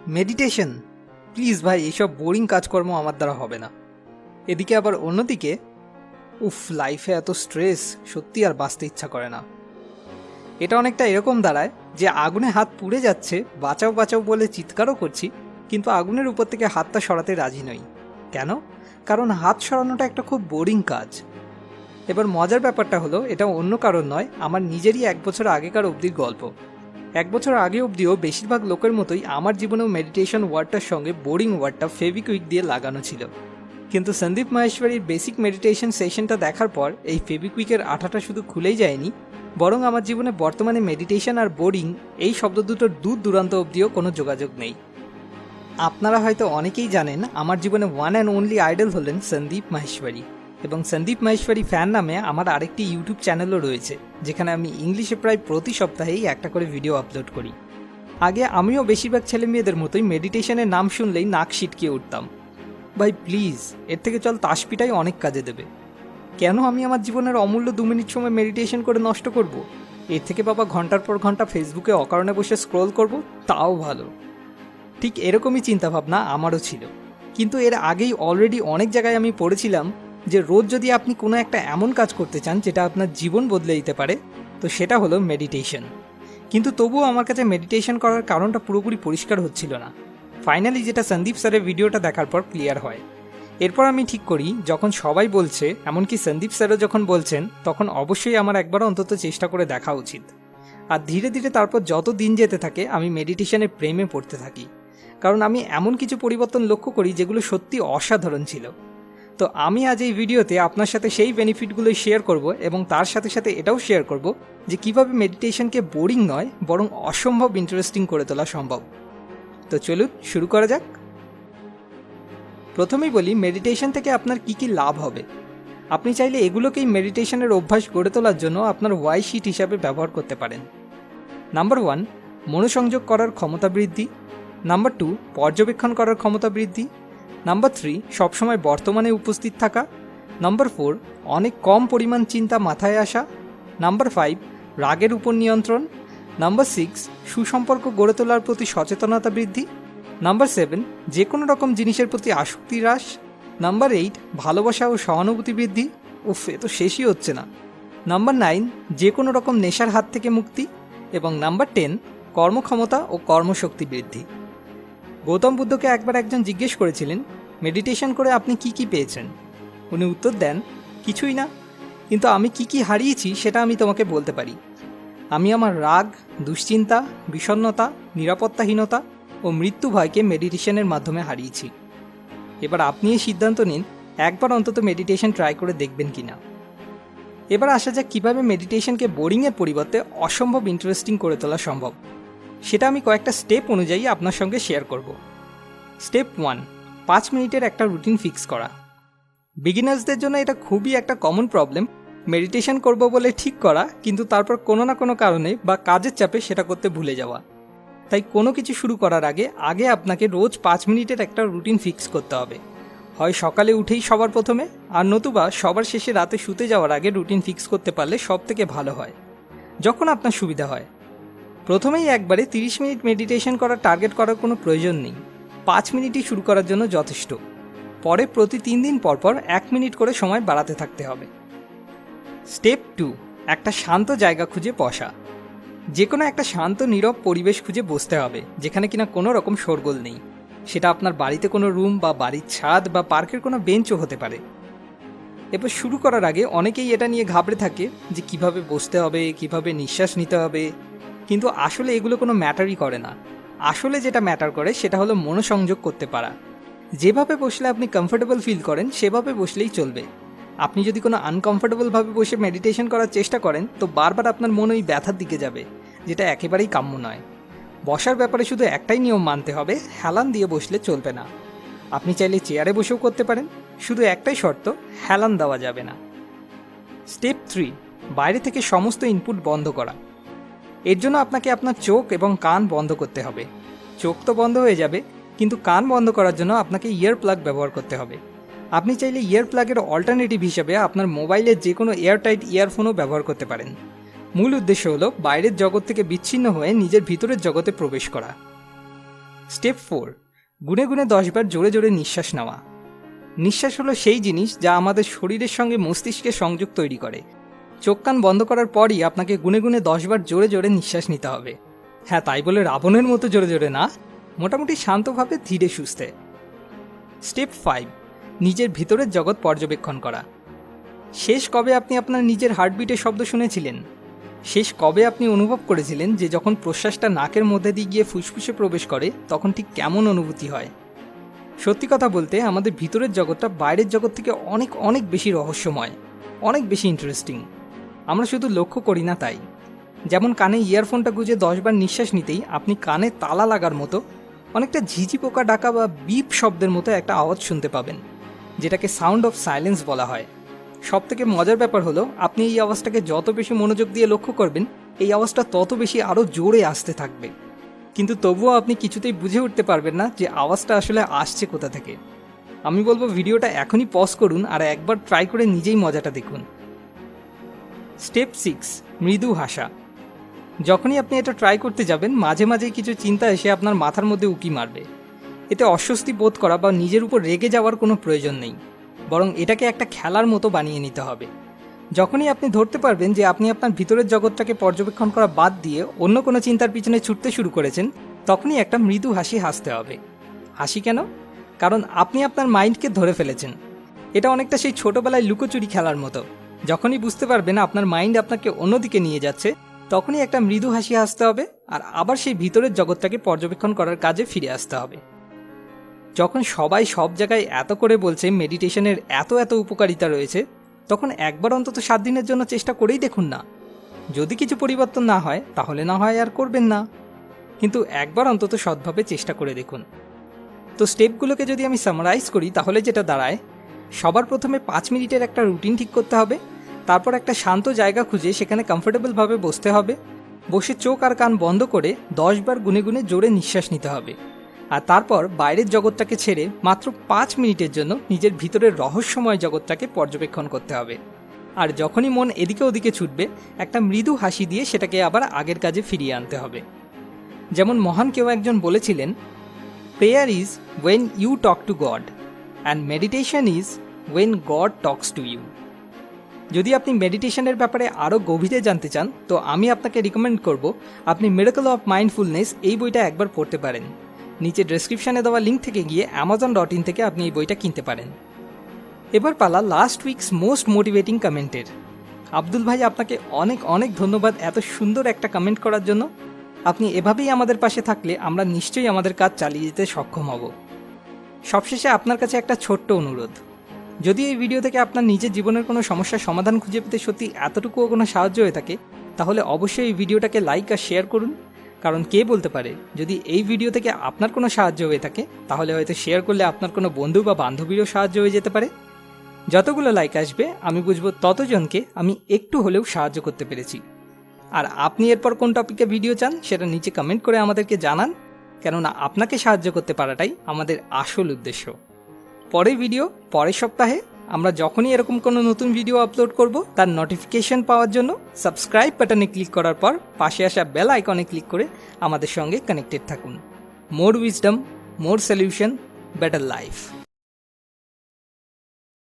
Meditation, please ভাই, এইসব boring কাজকর্ম আমার দ্বারা হবে না। এদিকে আবার অন্যদিকে লাইফে এত স্ট্রেস, সত্যি আর বাঁচতে ইচ্ছা করে না। এটা অনেকটা এরকম দাঁড়ায় যে আগুনে হাত পুড়ে যাচ্ছে, বাঁচাও বাঁচাও বলে চিৎকারও করছি, কিন্তু আগুনের উপর থেকে হাতটা সরাতে রাজি নই। কেন? কারণ হাত সরানোটা একটা খুব বোরিং কাজ। এবার মজার ব্যাপারটা হলো, এটা অন্য কারণ নয়, আমার নিজেরই 1 বছর আগেকার অবধির গল্প। 1 বছর আগে অবধিও বেশিরভাগ লোকের মতোই আমার জীবনেও মেডিটেশন ওয়ার্ডটার সঙ্গে বোরিং ওয়ার্ডটা ফেভিকুইক দিয়ে লাগানো ছিল। কিন্তু সন্দীপ মাহেশ্বরীর বেসিক মেডিটেশন সেশনটা দেখার পর এই ফেভিকুইকের আঠাটা শুধু খুলেই যায়নি, বরং আমার জীবনে বর্তমানে মেডিটেশন আর বোরিং এই শব্দ দুটোর দূর দূরান্ত অবধিও কোনো যোগাযোগ নেই। আপনারা হয়তো অনেকেই জানেন আমার জীবনে ওয়ান অ্যান্ড অনলি আইডল হলেন সন্দীপ মাহেশ্বরী, এবং সন্দীপ মাহেশ্বরী ফ্যান নামে আমার আরেকটি ইউটিউব চ্যানেলও রয়েছে, যেখানে আমি ইংলিশে প্রায় প্রতি সপ্তাহেই একটা করে ভিডিও আপলোড করি। আগে আমিও বেশিরভাগ ছেলে মেয়েদের মতোই মেডিটেশনের নাম শুনলেই নাক সিটকিয়ে উঠতাম। ভাই প্লিজ, এর থেকে চল তাসপিটাই অনেক কাজে দেবে। কেন আমি আমার জীবনের অমূল্য 2 মিনিট সময় মেডিটেশন করে নষ্ট করব? এর থেকে বাবা ঘন্টার পর ঘন্টা ফেসবুকে অকারণে বসে স্ক্রোল করব, তাও ভালো। ঠিক এরকমই চিন্তাভাবনা আমারও ছিল, কিন্তু এর আগেই অলরেডি অনেক জায়গায় আমি পড়েছিলাম যে রোজ যদি আপনি কোনো একটা এমন কাজ করতে চান যেটা আপনার জীবন বদলে দিতে পারে, তো সেটা হলো মেডিটেশন। কিন্তু তবুও আমার কাছে মেডিটেশন করার কারণটা পুরোপুরি পরিষ্কার হচ্ছিল না। ফাইনালি যেটা সন্দীপ স্যারের ভিডিওটা দেখার পর ক্লিয়ার হয়। এরপর আমি ঠিক করি, যখন সবাই বলছে, এমনকি সন্দীপ স্যারও যখন বলছেন, তখন অবশ্যই আমার একবার অন্তত চেষ্টা করে দেখা উচিত। আর ধীরে ধীরে তারপর যত দিন যেতে থাকে আমি মেডিটেশনের প্রেমে পড়তে থাকি, কারণ আমি এমন কিছু পরিবর্তন লক্ষ্য করি যেগুলো সত্যি অসাধারণ ছিল। তো আমি আজ এই ভিডিওতে আপনার সাথে সেই বেনিফিটগুলোই শেয়ার করব, এবং তার সাথে সাথে এটাও শেয়ার করব যে কিভাবে মেডিটেশনকে বোরিং নয় বরং অসম্ভব ইন্টারেস্টিং করে তোলা সম্ভব। তো চলুন শুরু করা যাক। প্রথমেই বলি, মেডিটেশন থেকে আপনার কি কি লাভ হবে। আপনি চাইলে এগুলোকেই মেডিটেশনের অভ্যাস গড়ে তোলার জন্য আপনার ওয়াই শিট হিসাবে ব্যবহার করতে পারেন। নাম্বার 1, মনোসংযোগ করার ক্ষমতা বৃদ্ধি। নাম্বার 2, পর্যবেক্ষণ করার ক্ষমতা বৃদ্ধি। নাম্বার 3, সবসময় বর্তমানে উপস্থিত থাকা। নাম্বার 4, অনেক কম পরিমাণ চিন্তা মাথায় আসা। নাম্বার 5, রাগের উপর নিয়ন্ত্রণ। নাম্বার 6, সুসম্পর্ক গড়ে তোলার প্রতি সচেতনতা বৃদ্ধি। নাম্বার 7, যে কোনো রকম জিনিসের প্রতি আসক্তি হ্রাস। নাম্বার 8, ভালোবাসা ও সহানুভূতি বৃদ্ধি। এ তো শেষই হচ্ছে না। নাম্বার 9, যে কোনো রকম নেশার হাত থেকে মুক্তি। এবং নাম্বার 10, কর্মক্ষমতা ও কর্মশক্তি বৃদ্ধি। গৌতম বুদ্ধকে একবার একজন জিজ্ঞেস করেছিলেন, মেডিটেশন করে আপনি কি কি পেয়েছেন? উনি উত্তর দেন, কিছুই না, কিন্তু আমি কি কি হারিয়েছি সেটা আমি তোমাকে বলতে পারি। আমি আমার রাগ, দুশ্চিন্তা, বিষণ্ণতা, নিরাপত্তাহীনতা ও মৃত্যু ভয়কে মেডিটেশনের মাধ্যমে হারিয়েছি। এবার আপনি এই সিদ্ধান্ত নিন, একবার অন্তত মেডিটেশন ট্রাই করে দেখবেন কিনা। এবার আসা যাক কীভাবে মেডিটেশনকে বোরিংয়ের পরিবর্তে অসম্ভব ইন্টারেস্টিং করে তোলা সম্ভব। সেটা আমি কয়েকটা স্টেপ অনুযায়ী আপনার সঙ্গে শেয়ার করব। স্টেপ 1, 5 মিনিটের একটা রুটিন ফিক্স করা। বিগিনার্সদের জন্য এটা খুবই একটা কমন প্রবলেম, মেডিটেশন করব বলে ঠিক করা, কিন্তু তারপর কোনো না কোনো কারণে বা কাজের চাপে সেটা করতে ভুলে যাওয়া। তাই কোনো কিছু শুরু করার আগে আপনাকে রোজ 5 মিনিটের একটা রুটিন ফিক্স করতে হবে। হয় সকালে উঠেই সবার প্রথমে, আর নতুবা সবার শেষে রাতে শুতে যাওয়ার আগে রুটিন ফিক্স করতে পারলে সব থেকে ভালো হয়, যখন আপনার সুবিধা হয়। প্রথমেই একবারে 30 মিনিট মেডিটেশন করার টার্গেট করার কোনো প্রয়োজন নেই, 5 মিনিটই শুরু করার জন্য যথেষ্ট। পরে প্রতি 3 দিন পরপর 1 মিনিট করে সময় বাড়াতে থাকতে হবে। স্টেপ 2, একটা শান্ত জায়গা খুঁজে বসা। যে কোনো একটা শান্ত নীরব পরিবেশ খুঁজে বসতে হবে, যেখানে কিনা কোনো রকম শোরগোল নেই। সেটা আপনার বাড়িতে কোনো রুম বা বাড়ির ছাদ বা পার্কের কোনো বেঞ্চও হতে পারে। এবার শুরু করার আগে অনেকেই এটা নিয়ে ঘাবড়ে থাকে যে কিভাবে বসতে হবে, কিভাবে নিঃশ্বাস নিতে হবে, কিন্তু আসলে এগুলো কোনো ম্যাটারই করে না। আসলে যেটা ম্যাটার করে সেটা হলো মনোসংযোগ করতে পারা। যেভাবে বসলে আপনি কমফোর্টেবল ফিল করেন সেভাবে বসলেই চলবে। আপনি যদি কোনো আনকমফোর্টেবলভাবে বসে মেডিটেশন করার চেষ্টা করেন তো বারবার আপনার মন ওই ব্যথার দিকে যাবে, যেটা একেবারেই কাম্য নয়। বসার ব্যাপারে শুধু একটাই নিয়ম মানতে হবে, হেলান দিয়ে বসলে চলবে না। আপনি চাইলে চেয়ারে বসেও করতে পারেন, শুধু একটাই শর্ত, হেলান দেওয়া যাবে না। স্টেপ 3, বাইরে থেকে সমস্ত ইনপুট বন্ধ করা। এর জন্য আপনাকে আপনার চোখ এবং কান বন্ধ করতে হবে। চোখ তো বন্ধ হয়ে যাবে, কিন্তু কান বন্ধ করার জন্য আপনাকে ইয়ার প্লাগ ব্যবহার করতে হবে। আপনি চাইলে ইয়ার প্লাগের অল্টারনেটিভ হিসেবে আপনার মোবাইলের যে কোনো এয়ারটাইট ইয়ারফোনও ব্যবহার করতে পারেন। মূল উদ্দেশ্য হলো বাইরের জগৎ থেকে বিচ্ছিন্ন হয়ে নিজের ভিতরের জগতে প্রবেশ করা। স্টেপ 4, গুনে গুনে 10 বার জোরে জোরে নিঃশ্বাস নেওয়া। নিঃশ্বাস হলো সেই জিনিস যা আমাদের শরীরের সঙ্গে মস্তিষ্কের সংযোগ তৈরি করে। চোখ কান বন্ধ করার পরই আপনাকে গুনে গুনে 10 বার জোরে জোরে নিঃশ্বাস নিতে হবে। হ্যাঁ, তাই বলে রাবণের মতো জোরে জোরে না, মোটামুটি শান্তভাবে ধীরে সুস্থে। স্টেপ 5, নিজের ভিতরের জগৎ পর্যবেক্ষণ করা। শেষ কবে আপনি আপনার নিজের হার্টবিটের শব্দ শুনেছিলেন? শেষ কবে আপনি অনুভব করেছিলেন যে যখন প্রশ্বাসটা নাকের মধ্যে দিয়ে গিয়ে ফুসফুসে প্রবেশ করে তখন ঠিক কেমন অনুভূতি হয়? সত্যি কথা বলতে আমাদের ভিতরের জগৎটা বাইরের জগৎ থেকে অনেক অনেক বেশি রহস্যময়, অনেক বেশি ইন্টারেস্টিং। আমরা শুধু লক্ষ্য করি না তাই। যেমন কানে ইয়ারফোনটা গুঁজে 10 বার নিঃশ্বাস নিতেই আপনি কানে তালা লাগার মতো অনেকটা ঝিঝি পোকা ডাকা বা বিপ শব্দের মতো একটা আওয়াজ শুনতে পাবেন, যেটাকে সাউন্ড অফ সাইলেন্স বলা হয়। সব থেকে মজার ব্যাপার হলো আপনি এই আওয়াজটাকে যত বেশি মনোযোগ দিয়ে লক্ষ্য করবেন এই আওয়াজটা তত বেশি আরও জোরে আসতে থাকবে, কিন্তু তবুও আপনি কিছুতেই বুঝে উঠতে পারবেন না যে আওয়াজটা আসলে আসছে কোথা থেকে। আমি বলবো ভিডিওটা এখনই পজ করুন আর একবার ট্রাই করে নিজেই মজাটা দেখুন। স্টেপ 6, মৃদু হাসা। যখনই আপনি এটা ট্রাই করতে যাবেন মাঝে মাঝেই কিছু চিন্তা এসে আপনার মাথার মধ্যে উকি মারবে। এতে অস্বস্তি বোধ করা বা নিজের উপর রেগে যাওয়ার কোনো প্রয়োজন নেই, বরং এটাকে একটা খেলার মতো বানিয়ে নিতে হবে। যখনই আপনি ধরতে পারবেন যে আপনি আপনার ভিতরের জগৎটাকে পর্যবেক্ষণ করা বাদ দিয়ে অন্য কোনো চিন্তার পিছনে ছুটতে শুরু করেছেন, তখনই একটা মৃদু হাসি হাসতে হবে। হাসি কেন? কারণ আপনি আপনার মাইন্ডকে ধরে ফেলেছেন। এটা অনেকটা সেই ছোটবেলায় লুকোচুরি খেলার মতো। যখনই বুঝতে পারবেন আপনার মাইন্ড আপনাকে অন্যদিকে নিয়ে যাচ্ছে, তখনই একটা মৃদু হাসি হাসতে হবে আর আবার সেই ভিতরের জগৎটাকে পর্যবেক্ষণ করার কাজে ফিরে আসতে হবে। যখন সবাই সব জায়গায় এত করে বলছে মেডিটেশনের এত এত উপকারিতা রয়েছে, তখন একবার অন্তত 7 দিনের জন্য চেষ্টা করেই দেখুন না। যদি কিছু পরিবর্তন না হয় তাহলে না হয় আর করবেন না, কিন্তু একবার অন্তত সৎভাবে চেষ্টা করে দেখুন। তো স্টেপগুলোকে যদি আমি সামারাইজ করি তাহলে যেটা দাঁড়ায়, সবার প্রথমে 5 মিনিটের একটা রুটিন ঠিক করতে হবে। তারপর একটা শান্ত জায়গা খুঁজে সেখানে কমফোর্টেবলভাবে বসতে হবে। বসে চোখ আর কান বন্ধ করে 10 বার গুনে গুনে জোরে নিঃশ্বাস নিতে হবে। আর তারপর বাইরের জগৎটাকে ছেড়ে মাত্র 5 মিনিটের জন্য নিজের ভিতরের রহস্যময় জগৎটাকে পর্যবেক্ষণ করতে হবে। আর যখনই মন এদিকে ওদিকে ছুটবে একটা মৃদু হাসি দিয়ে সেটাকে আবার আগের কাজে ফিরিয়ে আনতে হবে। যেমন মহান কেউ একজন বলেছিলেন, prayer is when you talk to God and meditation is when God talks to you. যদি আপনি মেডিটেশনের ব্যাপারে আরও গভীরে জানতে চান তো আমি আপনাকে রিকমেন্ড করব আপনি মিরাকল অফ মাইন্ডফুলনেস এই বইটা একবার পড়তে পারেন। নিচে ডেসক্রিপশানে দেওয়া লিঙ্ক থেকে গিয়ে amazon.in থেকে আপনি এই বইটা কিনতে পারেন। এবার পালা লাস্ট উইকস মোস্ট মোটিভেটিং কমেন্টের। আব্দুল ভাই, আপনাকে অনেক অনেক ধন্যবাদ এত সুন্দর একটা কমেন্ট করার জন্য। আপনি এভাবেই আমাদের পাশে থাকলে আমরা নিশ্চয়ই আমাদের কাজ চালিয়ে যেতে সক্ষম হব। সবশেষে আপনার কাছে একটা ছোট্ট অনুরোধ, যদি এই ভিডিও থেকে আপনার নিজের জীবনের কোনো সমস্যার সমাধান খুঁজে পেতে সত্যি এতটুকুও কোনো সাহায্য হয়ে থাকে তাহলে অবশ্যই এই ভিডিওটাকে লাইক আর শেয়ার করুন। কারণ কে বলতে পারে, যদি এই ভিডিও থেকে আপনার কোনো সাহায্য হয়ে থাকে তাহলে হয়তো শেয়ার করলে আপনার কোনো বন্ধু বা বান্ধবীরও সাহায্য হয়ে যেতে পারে। যতগুলো লাইক আসবে আমি বুঝবো ততজনকে আমি একটু হলেও সাহায্য করতে পেরেছি। আর আপনি এরপর কোন টপিকে ভিডিও চান সেটা নিচে কমেন্ট করে আমাদেরকে জানান, কেননা আপনাকে সাহায্য করতে পারাটাই আমাদের আসল উদ্দেশ্য। পরের ভিডিও পরের সপ্তাহে। আমরা যখনই এরকম কোনো নতুন ভিডিও আপলোড করব তার নোটিফিকেশন পাওয়ার জন্য সাবস্ক্রাইব বাটনে ক্লিক করার পর পাশে আসা বেল আইকনে ক্লিক করে আমাদের সঙ্গে কানেক্টেড থাকুন। মোর উইজডম, মোর সলিউশন, বেটার লাইফ।